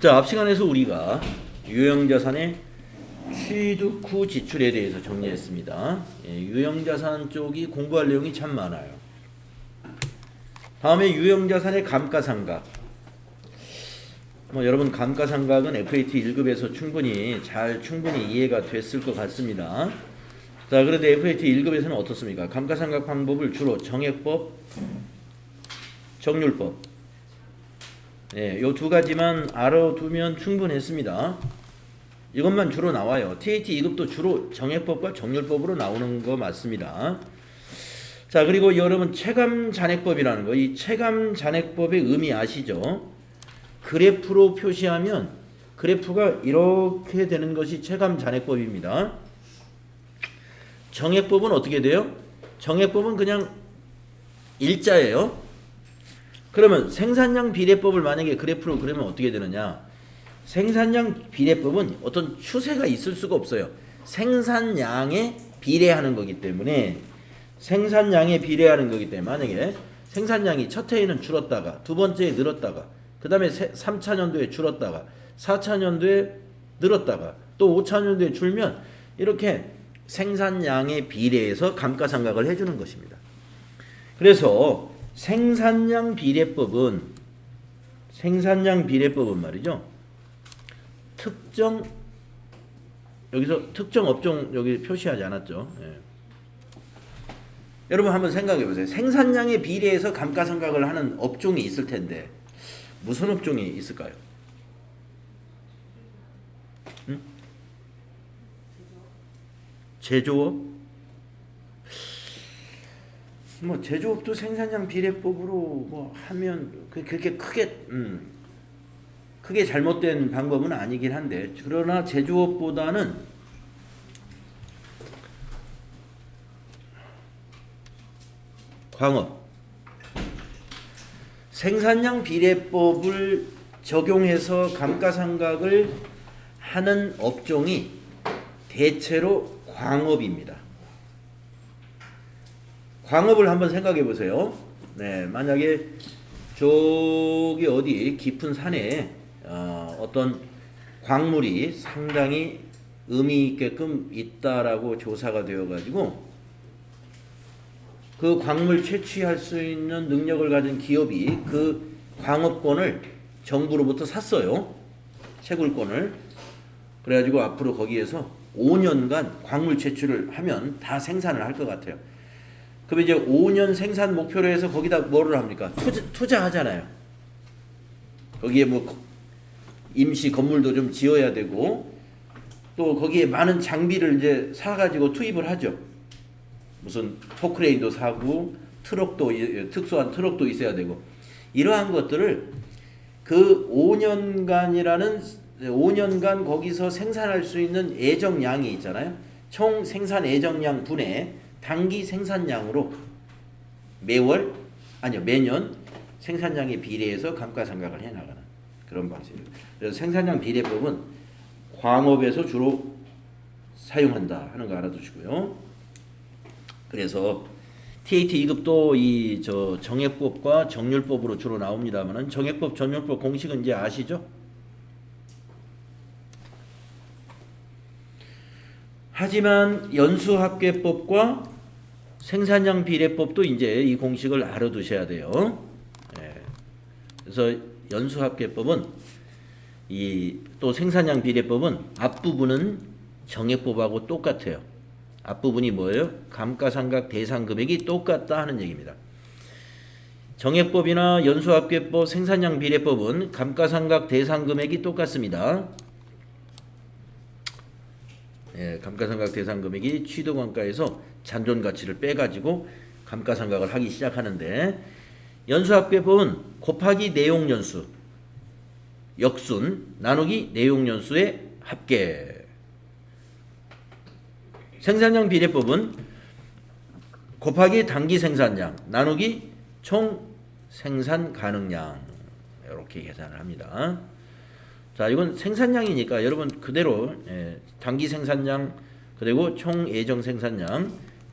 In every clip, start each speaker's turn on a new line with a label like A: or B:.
A: 자, 앞 시간에서 우리가 유형자산의 취득 후 지출에 대해서 정리했습니다. 유형자산 쪽이 공부할 내용이 참 많아요. 다음에 유형자산의 감가상각. 여러분 감가상각은 FAT 1급에서 충분히 이해가 됐을 것 같습니다. 자, 그런데 FAT 1급에서는 어떻습니까? 감가상각 방법을 주로 정액법, 정률법, 요 두 가지만 알아두면 충분했습니다. 이것만 주로 나와요. TAT 2급도 주로 정액법과 정률법으로 나오는 거 맞습니다. 자, 그리고 여러분 체감잔액법이라는 거, 이 체감잔액법의 의미 아시죠? 그래프로 표시하면 그래프가 이렇게 되는 것이 체감잔액법입니다. 정액법은 어떻게 돼요? 정액법은 그냥 일자예요. 그러면 생산량 비례법을 만약에 그래프로 그리면 어떻게 되느냐? 생산량 비례법은 어떤 추세가 있을 수가 없어요. 생산량에 비례하는 거기 때문에 만약에 생산량이 첫 해에는 줄었다가 두 번째에 늘었다가 그 다음에 3차 년도에 줄었다가 4차 년도에 늘었다가 또 5차 년도에 줄면 이렇게 생산량에 비례해서 감가상각을 해주는 것입니다. 그래서 생산량 비례법은 말이죠. 여기서 특정 업종 여기 표시하지 않았죠. 여러분 한번 생각해 보세요. 생산량에 비례해서 감가상각을 하는 업종이 있을 텐데 무슨 업종이 있을까요? 제조업? 제조업도 생산량 비례법으로 하면 그렇게 크게 잘못된 방법은 아니긴 한데, 그러나 제조업보다는 광업, 생산량 비례법을 적용해서 감가상각을 하는 업종이 대체로 광업입니다. 광업을 한번 생각해 보세요. 만약에 저기 어디 깊은 산에 어떤 광물이 상당히 의미 있게끔 있다라고 조사가 되어 가지고 그 광물 채취할 수 있는 능력을 가진 기업이 그 광업권을 정부로부터 샀어요. 채굴권을. 그래가지고 앞으로 거기에서 5년간 광물 채취를 하면 다 생산을 할 것 같아요. 그럼 이제 5년 생산 목표로 해서 거기다 뭐를 합니까? 투자하잖아요. 거기에 임시 건물도 좀 지어야 되고 또 거기에 많은 장비를 이제 사가지고 투입을 하죠. 무슨 포크레인도 사고 특수한 트럭도 있어야 되고 이러한 것들을 그 5년간 거기서 생산할 수 있는 예정량이 있잖아요. 총 생산 예정량 분의 단기 생산량으로 매년 생산량에 비례해서 감가상각을 해나가는 그런 방식입니다. 그래서 생산량 비례법은 광업에서 주로 사용한다 하는 거 알아두시고요. 그래서 TAT 2급도 정액법과 정률법으로 주로 나옵니다만은 정액법, 정률법 공식은 이제 아시죠? 하지만 연수합계법과 생산량 비례법도 이제 이 공식을 알아두셔야 돼요. 그래서 연수합계법은 또 생산량 비례법은 앞부분은 정액법하고 똑같아요. 앞부분이 뭐예요? 감가상각 대상 금액이 똑같다 하는 얘기입니다. 정액법이나 연수합계법, 생산량 비례법은 감가상각 대상 금액이 똑같습니다. 감가상각 대상 금액이 취득원가에서 잔존가치를 빼가지고 감가상각을 하기 시작하는데, 연수합계법은 곱하기 내용연수, 역순 나누기 내용연수의 합계. 생산량 비례법은 곱하기 단기 생산량 나누기 총 생산 가능량, 이렇게 계산을 합니다. 자, 이건 생산량이니까 여러분 그대로 단기 생산량 그리고 총 예정 생산량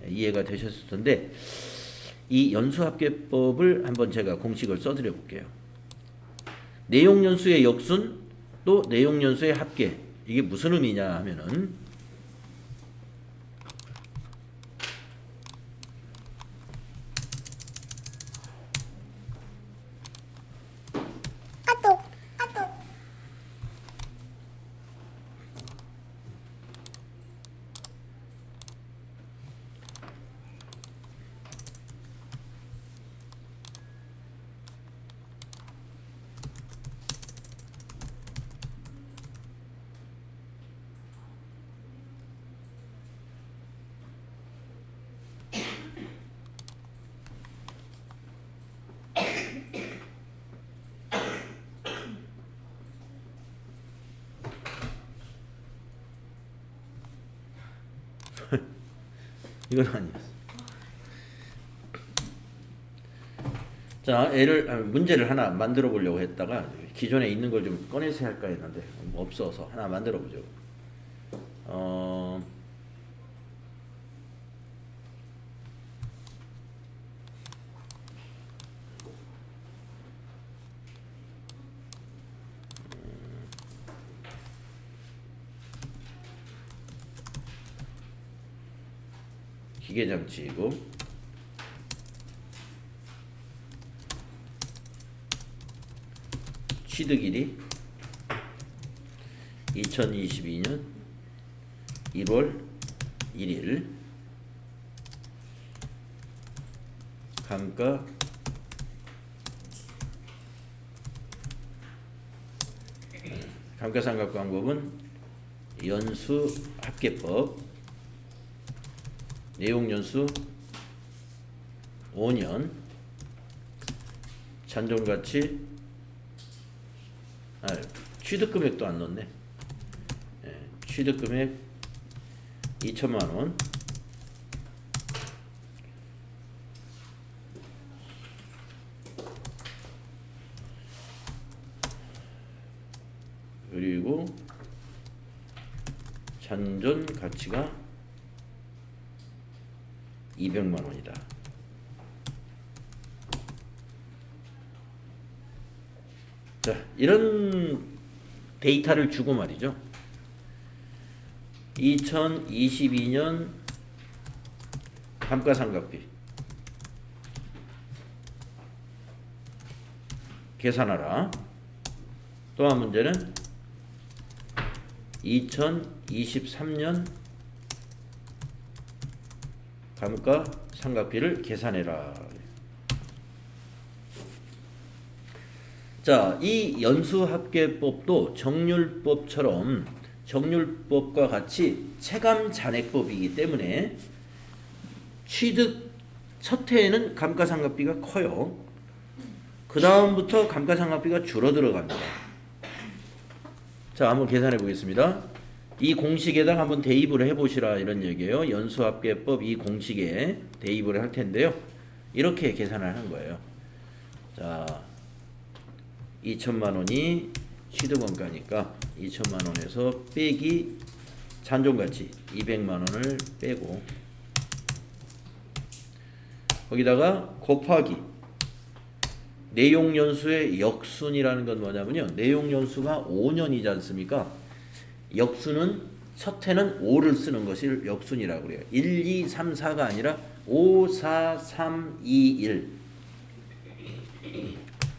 A: 이해가 되셨을 텐데, 이 연수합계법을 한번 제가 공식을 써드려 볼게요. 내용연수의 역순 또 내용연수의 합계. 이게 무슨 의미냐 하면은 이건 아니었어. 자, 문제를 하나 만들어 보려고 했다가 기존에 있는 걸 좀 꺼내서 할까 했는데 없어서 하나 만들어 보죠. 기계장치이고 취득일이 2022년 1월 1일 감가상각방법은 연수합계법 내용연수 5년 잔존가치 취득금액도 안 넣었네. 취득금액 2천만원 그리고 잔존가치가 200만원이다. 자, 이런 데이터를 주고 말이죠. 2022년 감가상각비 계산하라. 또 한 문제는 2023년 감가상각비를 계산해라. 자, 이 연수합계법도 정률법처럼 정률법과 같이 체감잔액법이기 때문에 취득 첫 해에는 감가상각비가 커요. 그 다음부터 감가상각비가 줄어들어갑니다. 자, 한번 계산해 보겠습니다. 이 공식에다가 한번 대입을 해보시라 이런 얘기예요. 연수합계법 이 공식에 대입을 할 텐데요. 이렇게 계산을 하는 거예요. 자, 2천만 원이 취득원가니까 2천만 원에서 빼기 잔존가치 200만 원을 빼고 거기다가 곱하기 내용연수의 역순이라는 건 뭐냐면요. 내용연수가 5년이지 않습니까? 역순은 첫 해는 5를 쓰는 것이 역순이라고 그래요. 1, 2, 3, 4가 아니라 5, 4, 3, 2, 1.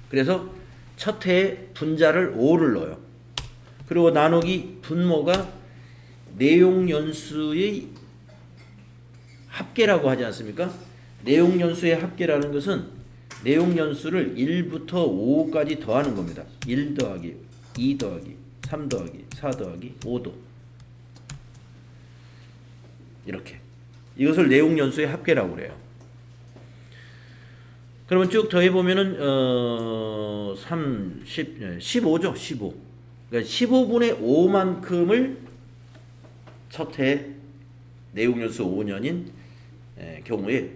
A: 그래서 첫 해에 분자를 5를 넣어요. 그리고 나누기 분모가 내용연수의 합계라고 하지 않습니까? 내용연수의 합계라는 것은 내용연수를 1부터 5까지 더하는 겁니다. 1 더하기 2 더하기 3 더하기 4 더하기 5도 이렇게 이것을 내용연수의 합계라고 그래요. 그러면 쭉 더해보면은 15죠. 15. 그러니까 15분의 5만큼을 첫 해 내용연수 5년인 경우에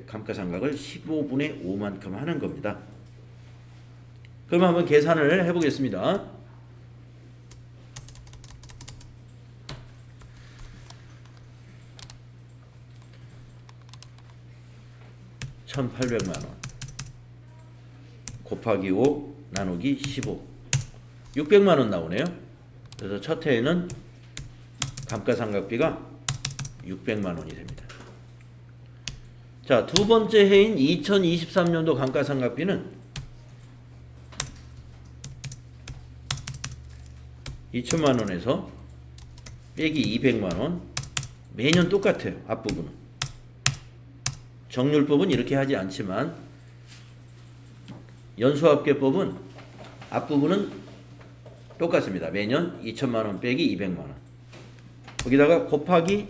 A: 감가상각을 15분의 5만큼 하는 겁니다. 그럼 한번 계산을 해보겠습니다. 1,800만 원 곱하기 5 나누기 15 600만 원 나오네요. 그래서 첫 해에는 감가상각비가 600만 원이 됩니다. 자, 두 번째 해인 2023년도 감가상각비는 2천만 원에서 빼기 200만 원. 매년 똑같아요. 앞부분은. 정률법은 이렇게 하지 않지만 연수합계법은 앞부분은 똑같습니다. 매년 2천만 원 빼기 200만 원. 거기다가 곱하기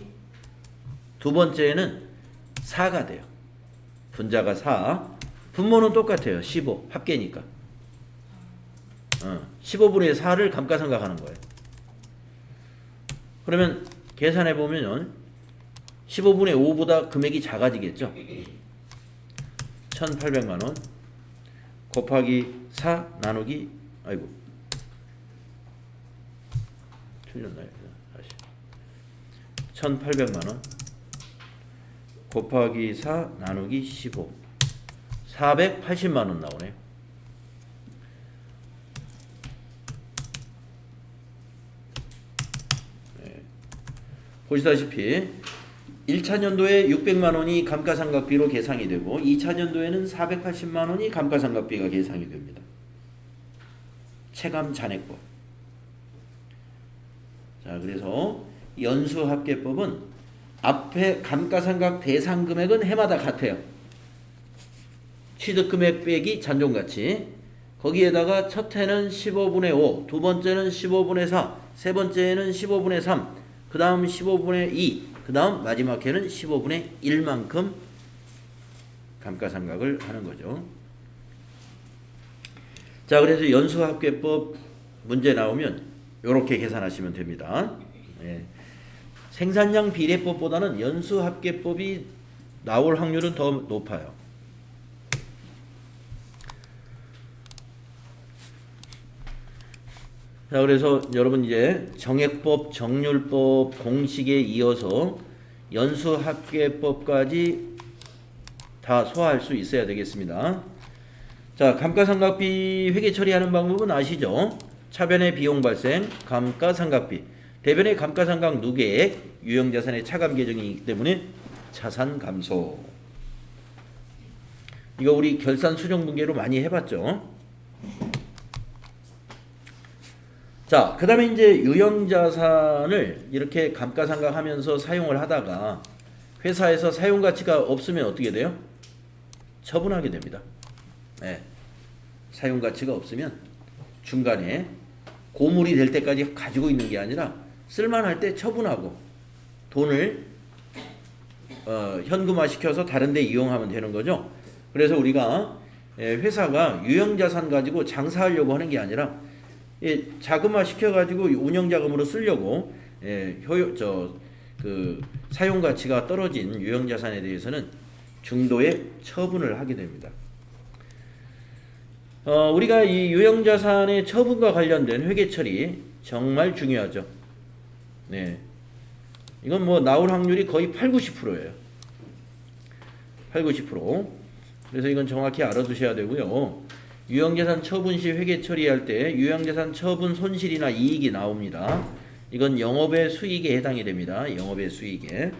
A: 두 번째에는 4가 돼요. 분자가 4. 분모는 똑같아요. 15. 합계니까. 15분의 4를 감가상각하는 거예요. 그러면 계산해 보면 15분의 5보다 금액이 작아지겠죠. 1,800만 원 곱하기 4 나누기 아이고 틀렸나요? 다시 1,800만 원 곱하기 4 나누기 15 480만 원 나오네요. 네. 보시다시피 1차년도에 600만 원이 감가상각비로 계상이 되고 2차년도에는 480만 원이 감가상각비가 계상이 됩니다. 체감 잔액법. 자, 그래서 연수합계법은 앞에 감가상각 대상 금액은 해마다 같아요. 취득금액 빼기 잔존가치. 거기에다가 첫 해는 15분의 5, 두 번째는 15분의 4, 세 번째는 15분의 3, 그 다음 15분의 2, 그 다음 마지막 해는 15분의 1만큼 감가상각을 하는 거죠. 자, 그래서 연수합계법 문제 나오면 이렇게 계산하시면 됩니다. 네. 생산량 비례법보다는 연수합계법이 나올 확률은 더 높아요. 자, 그래서 여러분 이제 정액법, 정률법 공식에 이어서 연수합계법까지 다 소화할 수 있어야 되겠습니다. 자, 감가상각비 회계 처리하는 방법은 아시죠? 차변의 비용 발생, 감가상각비, 대변의 감가상각 누계액, 유형자산의 차감 계정이기 때문에 자산 감소. 이거 우리 결산 수정 분계로 많이 해봤죠? 자, 그 다음에 이제 유형자산을 이렇게 감가상각하면서 사용을 하다가 회사에서 사용가치가 없으면 어떻게 돼요? 처분하게 됩니다. 네. 사용가치가 없으면 중간에 고물이 될 때까지 가지고 있는 게 아니라 쓸만할 때 처분하고 돈을 현금화 시켜서 다른 데 이용하면 되는 거죠. 그래서 우리가 회사가 유형자산 가지고 장사하려고 하는 게 아니라 자금화 시켜가지고 운영자금으로 쓰려고 사용 가치가 떨어진 유형자산에 대해서는 중도에 처분을 하게 됩니다. 우리가 이 유형자산의 처분과 관련된 회계처리 정말 중요하죠. 네, 이건 뭐 나올 확률이 거의 80-90%예요. 80-90%. 그래서 이건 정확히 알아두셔야 되고요. 유형자산 처분 시 회계 처리할 때 유형자산 처분 손실이나 이익이 나옵니다. 이건 영업의 수익에 해당이 됩니다. 영업의 수익에.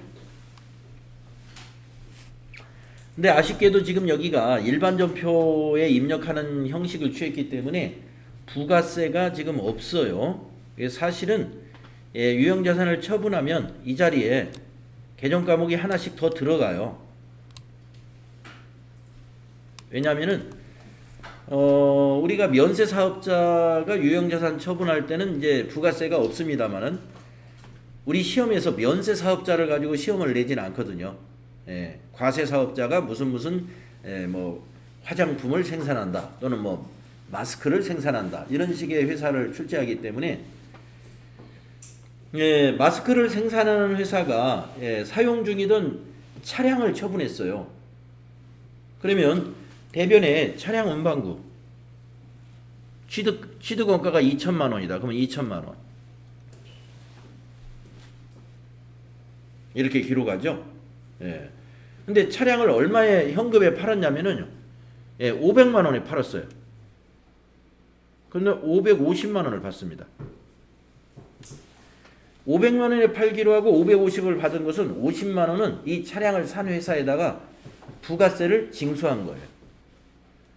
A: 근데 아쉽게도 지금 여기가 일반전표에 입력하는 형식을 취했기 때문에 부가세가 지금 없어요. 사실은 유형자산을 처분하면 이 자리에 개정과목이 하나씩 더 들어가요. 왜냐하면은 우리가 면세 사업자가 유형자산 처분할 때는 이제 부가세가 없습니다만은 우리 시험에서 면세 사업자를 가지고 시험을 내지는 않거든요. 과세 사업자가 무슨 뭐 화장품을 생산한다 또는 뭐 마스크를 생산한다 이런 식의 회사를 출제하기 때문에 마스크를 생산하는 회사가 사용 중이던 차량을 처분했어요. 그러면 대변에 차량 운반구 취득 원가가 2천만 원이다. 그러면 2천만 원 이렇게 기록하죠. 근데 차량을 얼마에 현금에 팔았냐면은 500만 원에 팔았어요. 그런데 550만 원을 받습니다. 500만 원에 팔기로 하고 550을 받은 것은 50만 원은 이 차량을 산 회사에다가 부가세를 징수한 거예요.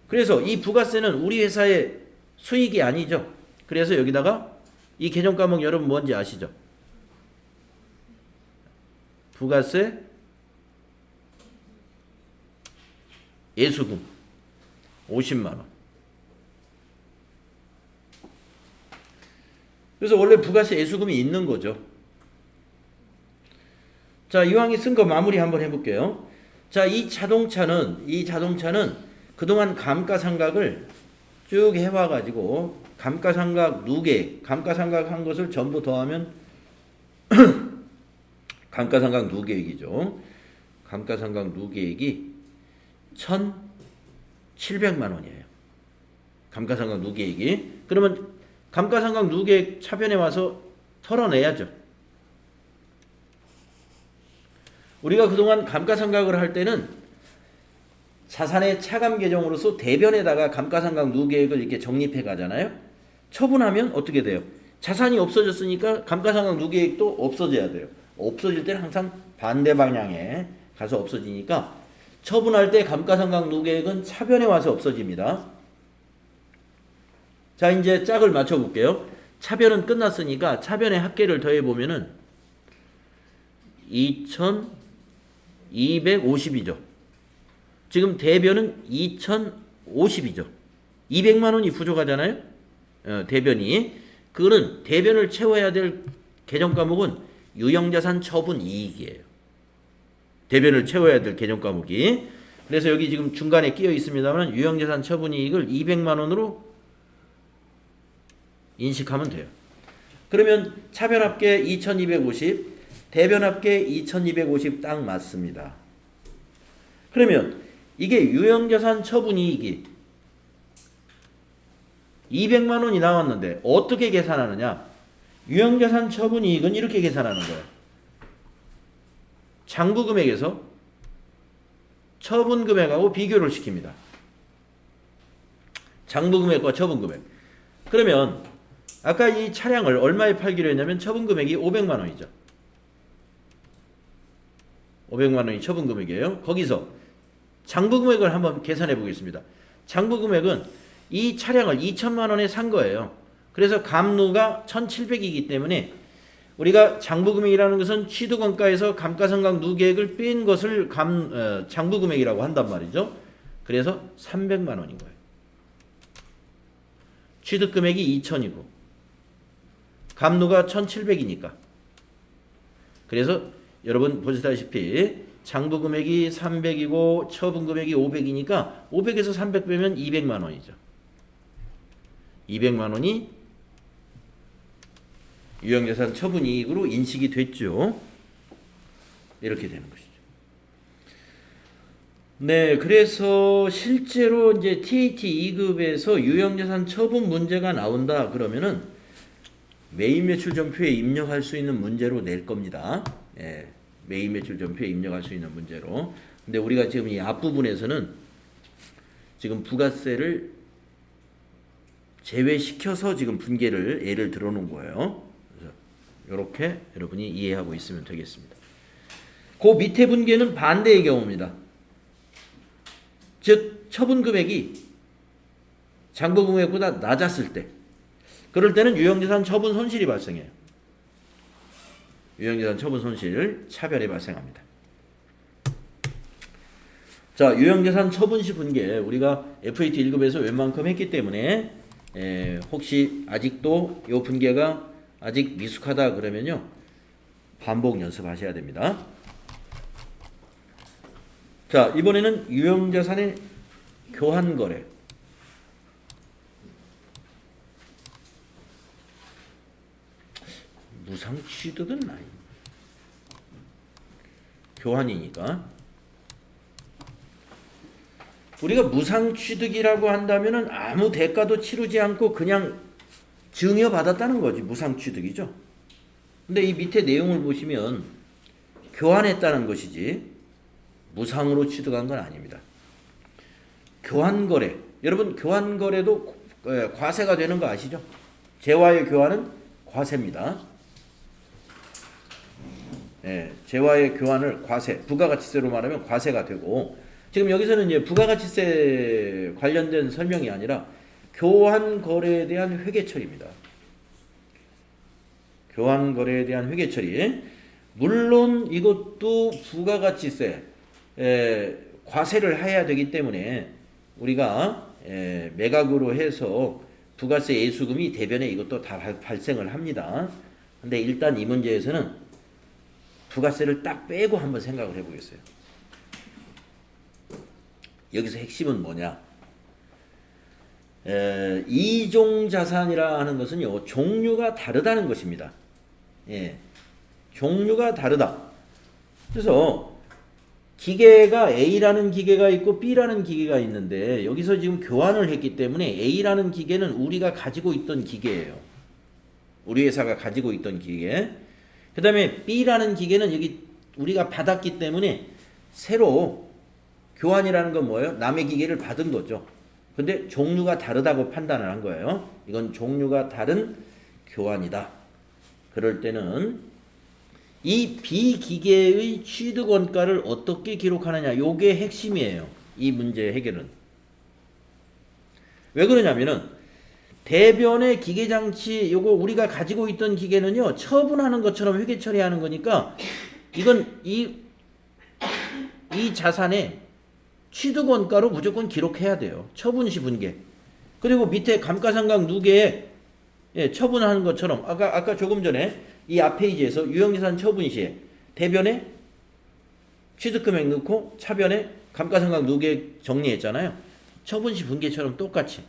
A: 그래서 이 부가세는 우리 회사의 수익이 아니죠. 그래서 여기다가 이 개정 과목 여러분 뭔지 아시죠? 부가세 예수금 50만 원. 그래서 원래 부가세 예수금이 있는 거죠. 자, 이왕이 쓴 거 마무리 한번 해볼게요. 자, 이 자동차는 그동안 감가상각을 쭉 해와가지고 감가상각 누계, 감가상각 한 것을 전부 더하면 감가상각 누계액이죠. 감가상각 누계액이 1,700만 원이에요. 감가상각 누계액이. 그러면 감가상각 누계액 차변에 와서 털어내야죠. 우리가 그동안 감가상각을 할 때는 자산의 차감 계정으로서 대변에다가 감가상각 누계액을 이렇게 적립해 가잖아요. 처분하면 어떻게 돼요? 자산이 없어졌으니까 감가상각 누계액도 없어져야 돼요. 없어질 때는 항상 반대 방향에 가서 없어지니까 처분할 때 감가상각 누계액은 차변에 와서 없어집니다. 자, 이제 짝을 맞춰 볼게요. 차변은 끝났으니까 차변의 합계를 더해 보면은 2,250이죠. 지금 대변은 2,050이죠. 200만 원이 부족하잖아요. 대변이. 그거는 대변을 채워야 될 개정 과목은 유형자산 처분 이익이에요. 대변을 채워야 될 개정 과목이. 그래서 여기 지금 중간에 끼어 있습니다만 유형자산 처분 이익을 200만 원으로 인식하면 돼요. 그러면 차변 합계 2,250, 대변 합계 2,250 딱 맞습니다. 그러면 이게 유형자산 처분 이익이 200만 원이 나왔는데 어떻게 계산하느냐? 유형자산 처분 이익은 이렇게 계산하는 거예요. 장부금액에서 처분금액하고 비교를 시킵니다. 장부금액과 처분금액. 그러면 아까 이 차량을 얼마에 팔기로 했냐면 처분금액이 500만 원이죠. 500만 원이 처분금액이에요. 거기서 장부금액을 한번 계산해 보겠습니다. 장부금액은 이 차량을 2천만 원에 산 거예요. 그래서 감루가 1,700이기 때문에 우리가 장부금액이라는 것은 취득원가에서 감가상각 누계액을 뺀 것을 장부금액이라고 한단 말이죠. 그래서 300만 원인 거예요. 취득금액이 2천이고 감루가 1,700이니까. 그래서 여러분 보시다시피 장부금액이 300이고 처분금액이 500이니까 500에서 300 빼면 200만 원이죠. 200만 원이 유형자산 처분이익으로 인식이 됐죠. 이렇게 되는 것이죠. 네, 그래서 실제로 이제 TAT 2급에서 유형자산 처분 문제가 나온다 그러면은 매입 매출 전표에 입력할 수 있는 문제로 낼 겁니다. 예, 매입 매출 전표에 입력할 수 있는 문제로. 근데 우리가 지금 이 앞부분에서는 지금 부가세를 제외시켜서 지금 분계를 예를 들어 놓은 거예요. 그래서 이렇게 여러분이 이해하고 있으면 되겠습니다. 그 밑에 분계는 반대의 경우입니다. 즉 처분금액이 장부금액보다 낮았을 때, 그럴 때는 유형자산 처분 손실이 발생해요. 유형자산 처분 손실 차별이 발생합니다. 자, 유형자산 처분시 분계 우리가 FAT 1급에서 웬만큼 했기 때문에 혹시 아직도 이 분계가 아직 미숙하다 그러면요 반복 연습하셔야 됩니다. 자, 이번에는 유형자산의 교환거래. 무상취득은 아닙니다. 교환이니까. 우리가 무상취득이라고 한다면은 아무 대가도 치르지 않고 그냥 증여받았다는 거지. 무상취득이죠. 근데 이 밑에 내용을 보시면 교환했다는 것이지 무상으로 취득한 건 아닙니다. 교환거래. 여러분 교환거래도 과세가 되는 거 아시죠? 재화의 교환은 과세입니다. 재화의 교환을 과세, 부가가치세로 말하면 과세가 되고, 지금 여기서는 이제 부가가치세 관련된 설명이 아니라 교환 거래에 대한 회계 처리입니다. 교환 거래에 대한 회계 처리. 물론 이것도 부가가치세 과세를 해야 되기 때문에 우리가 매각으로 해서 부가세 예수금이 대변에 이것도 다 발생을 합니다. 근데 일단 이 문제에서는 부가세를 딱 빼고 한번 생각을 해보겠어요. 여기서 핵심은 뭐냐? 이종자산이라 하는 것은요, 종류가 다르다는 것입니다. 종류가 다르다. 그래서 기계가 A라는 기계가 있고 B라는 기계가 있는데, 여기서 지금 교환을 했기 때문에 A라는 기계는 우리가 가지고 있던 기계예요. 우리 회사가 가지고 있던 기계. 그 다음에 B라는 기계는 여기 우리가 받았기 때문에 새로 교환이라는 건 뭐예요? 남의 기계를 받은 거죠. 근데 종류가 다르다고 판단을 한 거예요. 이건 종류가 다른 교환이다. 그럴 때는 이 B기계의 취득원가를 어떻게 기록하느냐, 요게 핵심이에요. 이 문제의 해결은. 왜 그러냐면은 대변의 기계장치, 요거 우리가 가지고 있던 기계는요, 처분하는 것처럼 회계 처리하는 거니까 이건 이 자산에 취득원가로 무조건 기록해야 돼요. 처분시 분계. 그리고 밑에 감가상각 누계에 처분하는 것처럼 아까 조금 전에 이 앞 페이지에서 유형자산 처분 시에 대변에 취득금액 넣고 차변에 감가상각 누계 정리했잖아요. 처분시 분계처럼 똑같이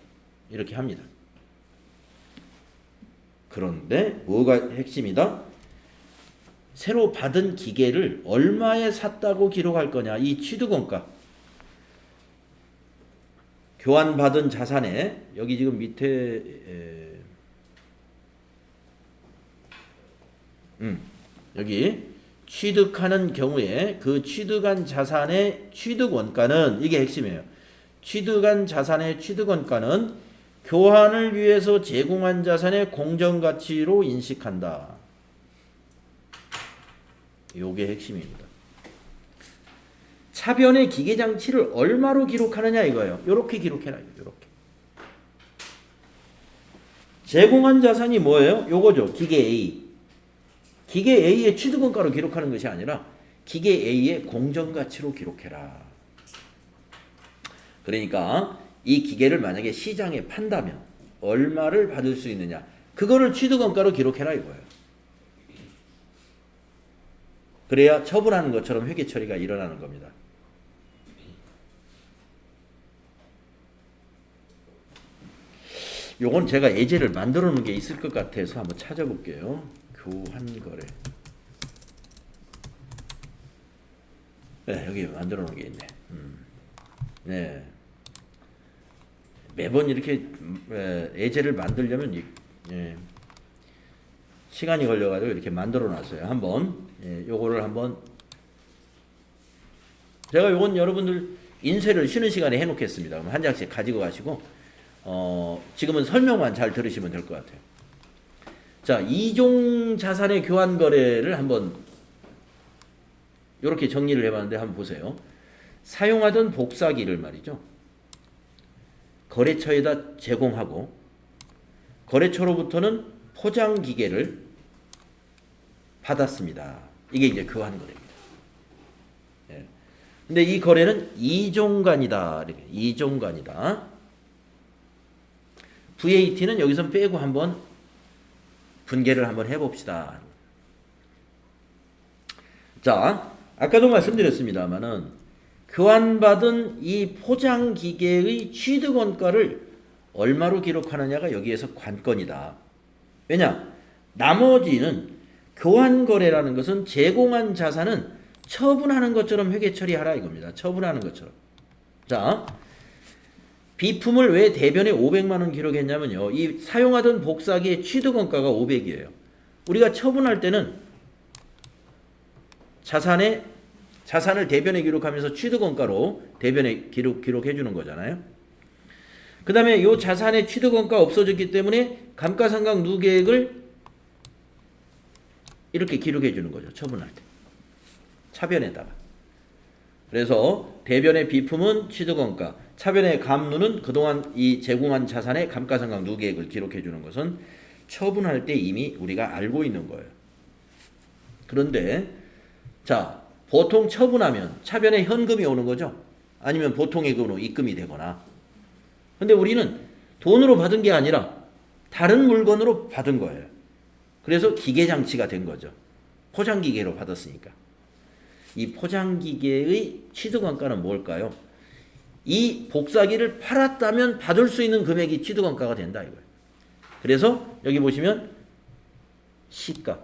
A: 이렇게 합니다. 그런데 뭐가 핵심이다? 새로 받은 기계를 얼마에 샀다고 기록할 거냐, 이 취득원가. 교환받은 자산에 여기 지금 밑에 여기 취득하는 경우에 그 취득한 자산의 취득원가는, 이게 핵심이에요. 취득한 자산의 취득원가는 교환을 위해서 제공한 자산의 공정가치로 인식한다. 요게 핵심입니다. 차변의 기계장치를 얼마로 기록하느냐 이거예요. 요렇게 기록해라. 요렇게. 제공한 자산이 뭐예요? 요거죠. 기계 A. 기계 A의 취득원가로 기록하는 것이 아니라 기계 A의 공정가치로 기록해라. 그러니까 이 기계를 만약에 시장에 판다면 얼마를 받을 수 있느냐, 그거를 취득원가로 기록해라 이거예요. 그래야 처분하는 것처럼 회계 처리가 일어나는 겁니다. 요건 제가 예제를 만들어 놓은 게 있을 것 같아서 한번 찾아볼게요. 교환거래. 네, 여기 만들어 놓은 게 있네. 네. 매번 이렇게 예제를 만들려면 시간이 걸려가지고 이렇게 만들어 놨어요. 한번 요거를 한번 제가 요건 여러분들 인쇄를 쉬는 시간에 해놓겠습니다. 그럼 한 장씩 가지고 가시고 지금은 설명만 잘 들으시면 될 것 같아요. 자, 이종 자산의 교환 거래를 한번 이렇게 정리를 해봤는데 한번 보세요. 사용하던 복사기를 말이죠, 거래처에다 제공하고 거래처로부터는 포장 기계를 받았습니다. 이게 이제 교환 거래입니다. 근데 이 거래는 이종간이다. 이종간이다. VAT는 여기서 빼고 한번 분계를 한번 해봅시다. 자, 아까도 말씀드렸습니다만은 교환받은 이 포장 기계의 취득원가를 얼마로 기록하느냐가 여기에서 관건이다. 왜냐? 나머지는 교환 거래라는 것은 제공한 자산은 처분하는 것처럼 회계 처리하라 이겁니다. 처분하는 것처럼. 자, 비품을 왜 대변에 500만 원 기록했냐면요, 이 사용하던 복사기의 취득원가가 500이에요. 우리가 처분할 때는 자산을 대변에 기록하면서 취득원가로 대변에 기록해 주는 거잖아요. 그 다음에 이 자산의 취득원가가 없어졌기 때문에 감가상각 누계액을 이렇게 기록해 주는 거죠. 처분할 때. 차변에다가. 그래서 대변의 비품은 취득원가, 차변의 감누는 그동안 이 제공한 자산의 감가상각 누계액을 기록해 주는 것은 처분할 때 이미 우리가 알고 있는 거예요. 그런데 자, 보통 처분하면 차변에 현금이 오는 거죠. 아니면 보통액으로 입금이 되거나. 근데 우리는 돈으로 받은 게 아니라 다른 물건으로 받은 거예요. 그래서 기계장치가 된 거죠. 포장기계로 받았으니까. 이 포장기계의 취득원가는 뭘까요? 이 복사기를 팔았다면 받을 수 있는 금액이 취득원가가 된다 이거예요. 그래서 여기 보시면 시가,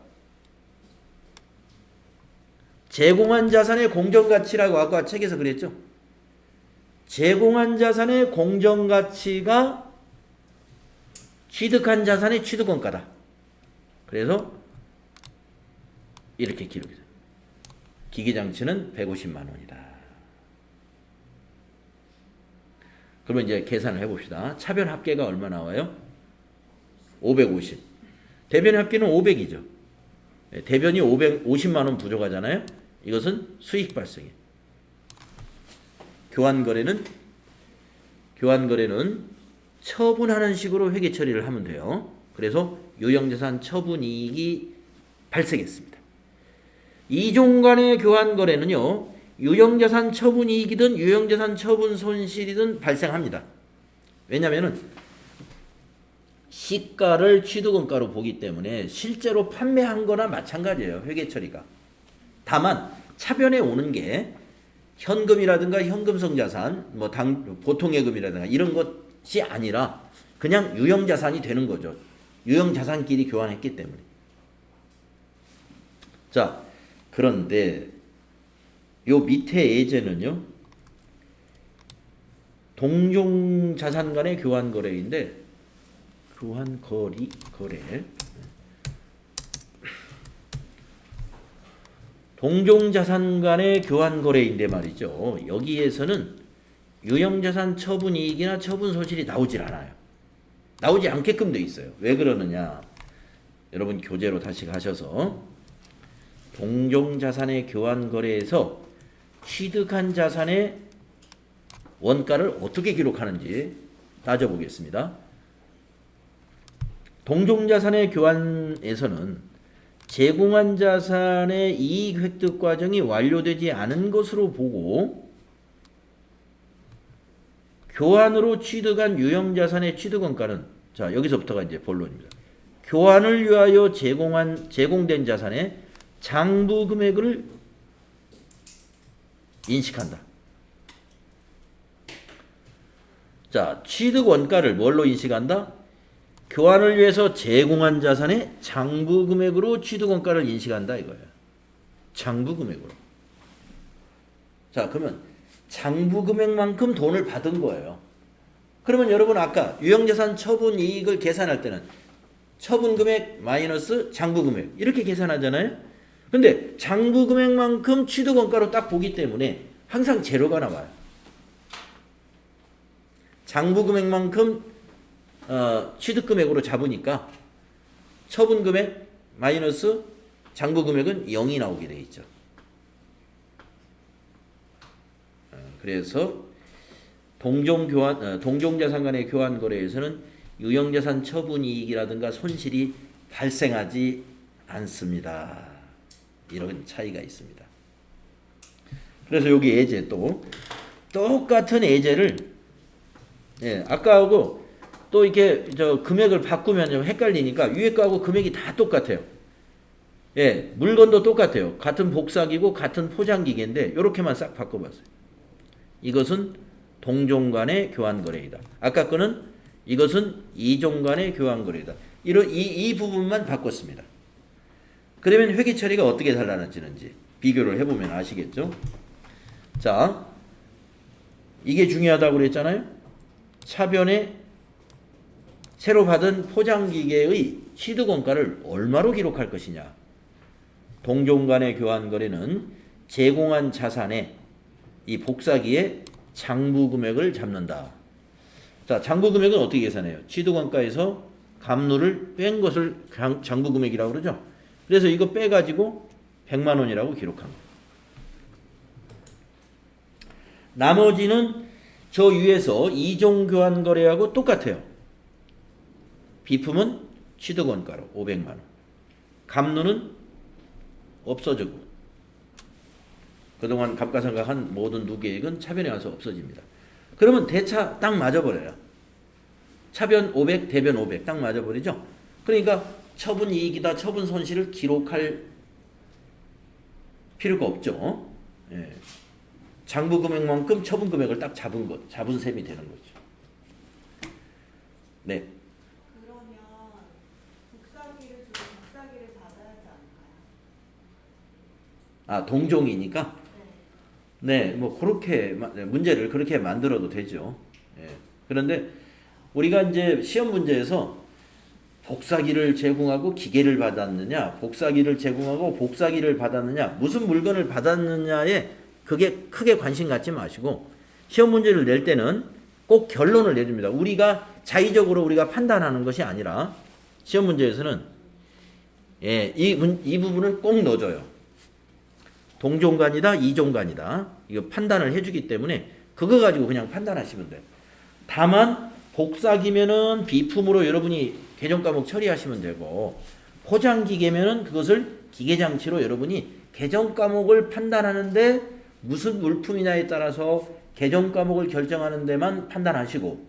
A: 제공한 자산의 공정가치라고 아까 책에서 그랬죠. 제공한 자산의 공정가치가 취득한 자산의 취득원가다. 그래서 이렇게 기록이 돼요. 기계장치는 150만 원이다. 그러면 이제 계산을 해봅시다. 차변 합계가 얼마 나와요? 550. 대변 합계는 500이죠. 대변이 550만 원 부족하잖아요. 이것은 수익 발생이에요. 교환거래는 처분하는 식으로 회계 처리를 하면 돼요. 그래서 유형자산 처분이익이 발생했습니다. 이종간의 교환거래는요. 유형자산 처분이익이든 유형자산 처분 손실이든 발생합니다. 왜냐하면 시가를 취득원가로 보기 때문에 실제로 판매한 거나 마찬가지예요. 회계 처리가. 다만 차변에 오는 게 현금이라든가 현금성 자산, 뭐 보통예금이라든가 이런 것이 아니라 그냥 유형자산이 되는 거죠. 유형자산끼리 교환했기 때문에. 자, 그런데 요 밑에 예제는요. 동종자산 간의 교환거래인데 거래 동종자산 간의 교환거래인데 말이죠. 여기에서는 유형자산 처분이익이나 처분손실이 나오질 않아요. 나오지 않게끔 돼 있어요. 왜 그러느냐. 여러분 교재로 다시 가셔서 동종자산의 교환거래에서 취득한 자산의 원가를 어떻게 기록하는지 따져보겠습니다. 동종자산의 교환에서는 제공한 자산의 이익 획득 과정이 완료되지 않은 것으로 보고 교환으로 취득한 유형자산의 취득원가는 자 여기서부터가 이제 본론입니다. 교환을 위하여 제공된 자산의 장부 금액을 인식한다. 자, 취득 원가를 뭘로 인식한다? 교환을 위해서 제공한 자산의 장부 금액으로 취득 원가를 인식한다 이거예요. 장부 금액으로. 자, 그러면 장부 금액만큼 돈을 받은 거예요. 그러면 여러분 아까 유형자산 처분 이익을 계산할 때는 처분 금액 마이너스 장부 금액 이렇게 계산하잖아요. 근데 장부 금액만큼 취득 원가로 딱 보기 때문에 항상 제로가 나와요. 장부 금액만큼 취득 금액으로 잡으니까 처분 금액 마이너스 장부 금액은 0이 나오게 돼 있죠. 그래서 동종자산 간의 교환 거래에서는 유형자산 처분 이익이라든가 손실이 발생하지 않습니다. 이런 차이가 있습니다. 그래서 여기 예제 또 똑같은 예제를 아까하고 또 이렇게 금액을 바꾸면 헷갈리니까 위에 거하고 금액이 다 똑같아요. 물건도 똑같아요. 같은 복사기고 같은 포장기계인데 이렇게만 싹 바꿔봤어요. 이것은 동종 간의 교환 거래이다. 아까 거는 이것은 이종 간의 교환 거래이다. 이 부분만 바꿨습니다. 그러면 회계 처리가 어떻게 달라지는지 비교를 해보면 아시겠죠? 자, 이게 중요하다고 그랬잖아요. 차변에 새로 받은 포장기계의 취득원가를 얼마로 기록할 것이냐. 동종 간의 교환 거래는 제공한 자산의 이 복사기의 장부 금액을 잡는다. 자, 장부 금액은 어떻게 계산해요? 취득원가에서 감루를 뺀 것을 장부 금액이라고 그러죠. 그래서 이거 빼가지고 100만 원이라고 기록한 거예요. 나머지는 저 위에서 이종 교환 거래하고 똑같아요. 비품은 취득원가로 500만 원. 감루는 없어지고 그동안 감가상각한 모든 누계액은 차변에 와서 없어집니다. 그러면 대차 딱 맞아버려요. 차변 500, 대변 500 딱 맞아버리죠. 그러니까 처분 이익이다, 처분 손실을 기록할 필요가 없죠. 예. 장부 금액만큼 처분 금액을 딱 잡은 셈이 되는 거죠. 네.
B: 그러면 복사기를 주고 복사기를 받아야 하지 않을까요?
A: 아, 동종이니까? 네, 뭐 그렇게 문제를 그렇게 만들어도 되죠. 예. 그런데 우리가 이제 시험 문제에서 복사기를 제공하고 기계를 받았느냐, 복사기를 제공하고 복사기를 받았느냐, 무슨 물건을 받았느냐에 그게 크게 관심 갖지 마시고 시험 문제를 낼 때는 꼭 결론을 내줍니다. 우리가 자의적으로 우리가 판단하는 것이 아니라 시험 문제에서는 예, 이 부분을 꼭 넣어줘요. 동종간이다, 이종간이다. 이거 판단을 해주기 때문에 그거 가지고 그냥 판단하시면 돼요. 다만 복사기면은 비품으로 여러분이 개정 과목 처리하시면 되고 포장기계면은 그것을 기계장치로 여러분이 개정 과목을 판단하는데 무슨 물품이냐에 따라서 개정 과목을 결정하는 데만 판단하시고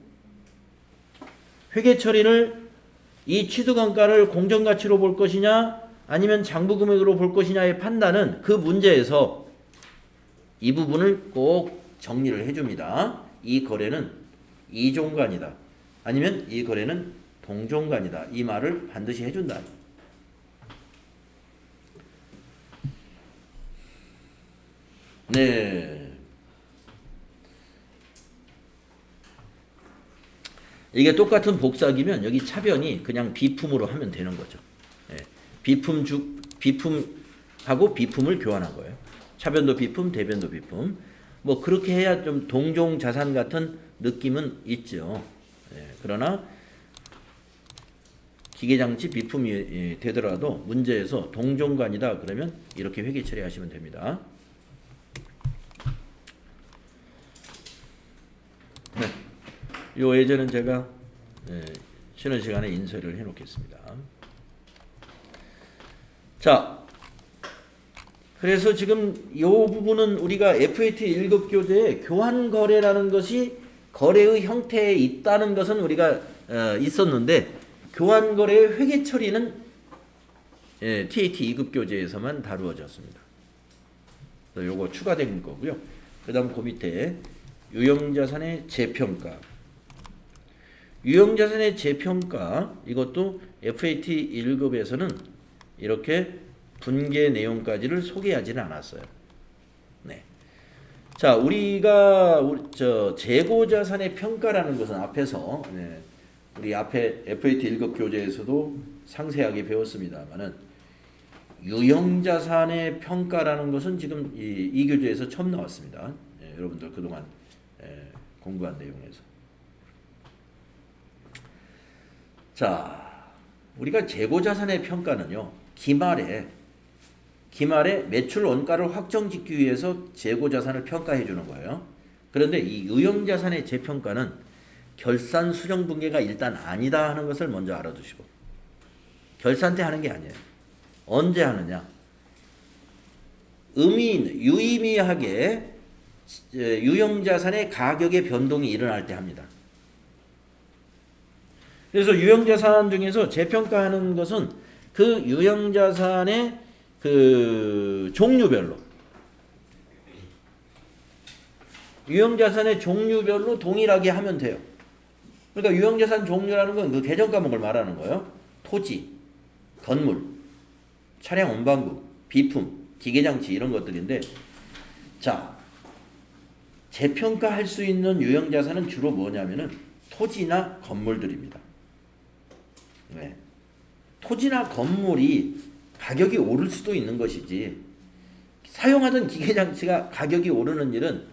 A: 회계 처리를 이 취득원가를 공정가치로 볼 것이냐 아니면 장부금액으로 볼 것이냐의 판단은 그 문제에서 이 부분을 꼭 정리를 해줍니다. 이 거래는 이종간이다. 아니면 이 거래는 동종간이다. 이 말을 반드시 해준다. 네. 이게 똑같은 복사기면 여기 차변이 그냥 비품으로 하면 되는 거죠. 예. 비품하고 비품을 교환한 거예요. 차변도 비품, 대변도 비품. 뭐 그렇게 해야 좀 동종 자산 같은 느낌은 있죠. 예. 그러나 기계장치 비품이 되더라도 문제에서 동종간이다 그러면 이렇게 회계 처리하시면 됩니다. 네. 요 예제는 제가 쉬는 시간에 인쇄를 해 놓겠습니다. 자, 그래서 지금 요 부분은 우리가 FAT 1급 교재에 교환 거래라는 것이 거래의 형태에 있다는 것은 우리가 있었는데 교환 거래의 회계 처리는 TAT 2급 교재에서만 다루어졌습니다. 그래서 요거 추가된 거고요. 그다음 그 밑에 유형자산의 재평가. 유형자산의 재평가 이것도 FAT 1급에서는 이렇게 분계 내용까지를 소개하지는 않았어요. 네. 자, 우리가 재고자산의 평가라는 것은 앞에서 우리 앞에 FAT 1급 교재에서도 상세하게 배웠습니다만은 유형자산의 평가라는 것은 지금 이 교재에서 처음 나왔습니다. 여러분들 그동안 공부한 내용에서. 자, 우리가 재고자산의 평가는요, 기말에 매출 원가를 확정짓기 위해서 재고자산을 평가해 주는 거예요. 그런데 이 유형자산의 재평가는 결산 수정 분계가 일단 아니다 하는 것을 먼저 알아두시고, 결산 때 하는 게 아니에요. 언제 하느냐? 유의미하게 유형자산의 가격의 변동이 일어날 때 합니다. 그래서 유형자산 중에서 재평가하는 것은 그 유형자산의 그 종류별로 동일하게 하면 돼요. 그러니까 유형자산 종류라는 건 그 개정 과목을 말하는 거예요. 토지, 건물, 차량 운반부, 비품, 기계장치 이런 것들인데, 자, 재평가할 수 있는 유형자산은 주로 뭐냐면은 토지나 건물들입니다. 네. 토지나 건물이 가격이 오를 수도 있는 것이지 사용하던 기계장치가 가격이 오르는 일은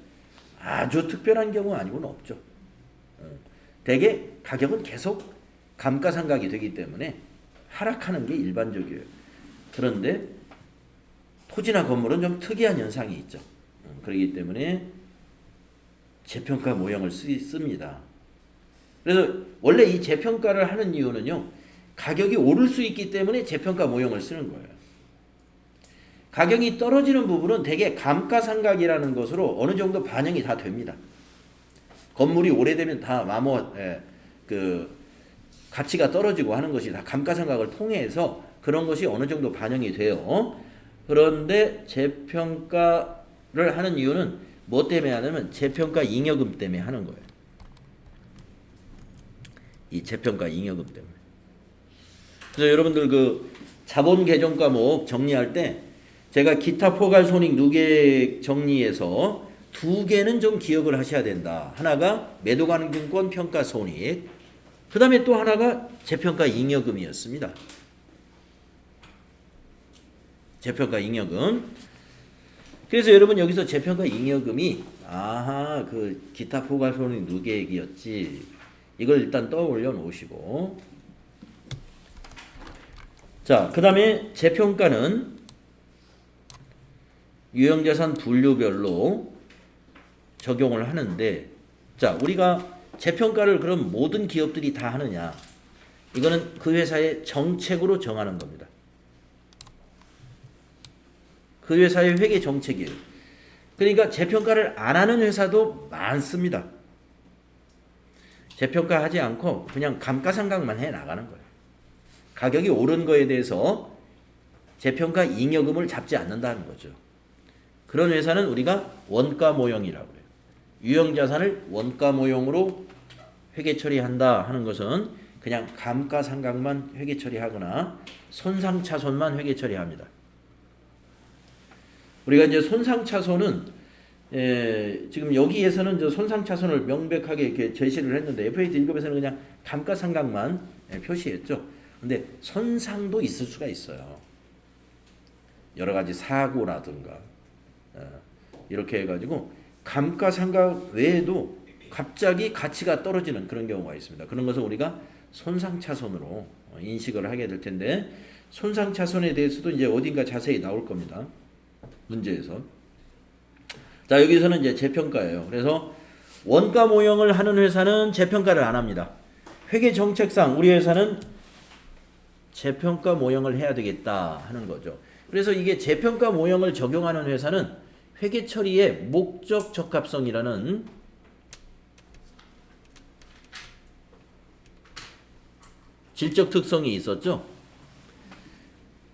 A: 아주 특별한 경우 아니고는 없죠. 대개 가격은 계속 감가상각이 되기 때문에 하락하는 게 일반적이에요. 그런데 토지나 건물은 좀 특이한 현상이 있죠. 그렇기 때문에 재평가 모형을 씁니다. 그래서 원래 이 재평가를 하는 이유는요, 가격이 오를 수 있기 때문에 재평가 모형을 쓰는 거예요. 가격이 떨어지는 부분은 대개 감가상각이라는 것으로 어느 정도 반영이 다 됩니다. 건물이 오래되면 다 가치가 떨어지고 하는 것이 다 감가상각을 통해서 그런 것이 어느 정도 반영이 돼요. 그런데 재평가를 하는 이유는 뭐 때문에 하냐면 재평가 잉여금 때문에 하는 거예요. 이 재평가 잉여금 때문에. 그래서 여러분들 그 자본 개정 과목 정리할 때 제가 기타 포괄 손익 누계 정리해서 두 개는 좀 기억을 하셔야 된다. 하나가 매도가능증권 평가 손익, 그 다음에 또 하나가 재평가 잉여금이었습니다. 재평가 잉여금. 그래서 여러분 여기서 재평가 잉여금이 그 기타 포괄 손익 누계액이었지. 이걸 일단 떠올려 놓으시고, 자, 그 다음에 재평가는 유형자산 분류별로 적용을 하는데, 자, 우리가 재평가를 그럼 모든 기업들이 다 하느냐? 이거는 그 회사의 정책으로 정하는 겁니다. 그 회사의 회계 정책이에요. 그러니까 재평가를 안 하는 회사도 많습니다. 재평가하지 않고 그냥 감가상각만 해 나가는 거예요. 가격이 오른 거에 대해서 재평가 잉여금을 잡지 않는다는 거죠. 그런 회사는 우리가 원가 모형이라고 해요. 유형자산을 원가 모형으로 회계 처리한다 하는 것은 그냥 감가상각만 회계 처리하거나 손상차손만 회계 처리합니다. 우리가 이제 손상차손은 지금 여기에서는 저 손상차손을 명백하게 이렇게 제시를 했는데 FAT 1급에서는 그냥 감가상각만 표시했죠. 근데 손상도 있을 수가 있어요. 여러 가지 사고라든가 이렇게 해가지고 감가상각 외에도 갑자기 가치가 떨어지는 그런 경우가 있습니다. 그런 것은 우리가 손상차손으로 인식을 하게 될 텐데, 손상차손에 대해서도 이제 어딘가 자세히 나올 겁니다. 문제에서. 자, 여기서는 이제 재평가예요. 그래서 원가 모형을 하는 회사는 재평가를 안 합니다. 회계 정책상 우리 회사는 재평가 모형을 해야 되겠다 하는 거죠. 그래서 이게 재평가 모형을 적용하는 회사는 회계 처리의 목적 적합성이라는 질적 특성이 있었죠.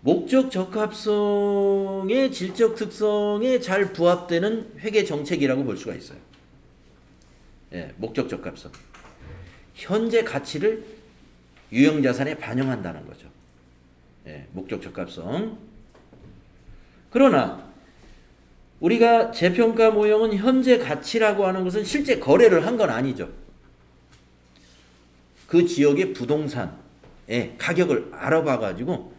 A: 목적 적합성의 질적 특성에 잘 부합되는 회계 정책이라고 볼 수가 있어요. 예, 목적 적합성. 현재 가치를 유형자산에 반영한다는 거죠. 예, 목적 적합성. 그러나 우리가 재평가 모형은 현재 가치라고 하는 것은 실제 거래를 한 건 아니죠. 그 지역의 부동산의 가격을 알아봐 가지고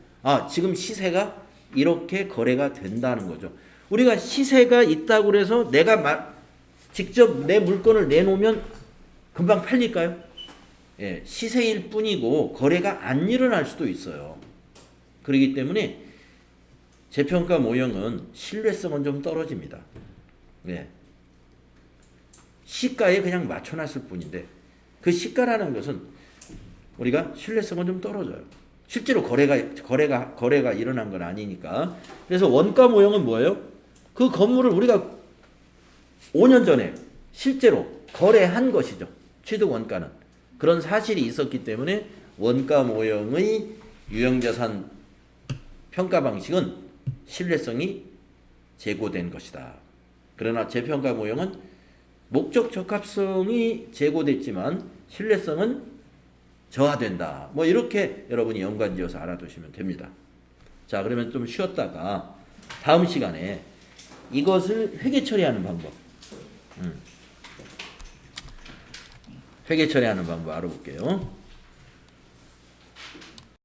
A: 지금 시세가 이렇게 거래가 된다는 거죠. 우리가 시세가 있다고 그래서 내가 직접 내 물건을 내놓으면 금방 팔릴까요? 예, 시세일 뿐이고 거래가 안 일어날 수도 있어요. 그렇기 때문에 재평가 모형은 신뢰성은 좀 떨어집니다. 예. 시가에 그냥 맞춰놨을 뿐인데 그 시가라는 것은 우리가 신뢰성은 좀 떨어져요. 실제로 거래가 일어난 건 아니니까. 그래서 원가 모형은 뭐예요? 그 건물을 우리가 5년 전에 실제로 거래한 것이죠. 취득 원가는. 그런 사실이 있었기 때문에 원가 모형의 유형자산 평가 방식은 신뢰성이 제고된 것이다. 그러나 재평가 모형은 목적 적합성이 제고됐지만 신뢰성은 저하된다. 뭐 이렇게 여러분이 연관지어서 알아두시면 됩니다. 자, 그러면 좀 쉬었다가 다음 시간에 이것을 회계 처리하는 방법, 회계 처리하는 방법 알아볼게요.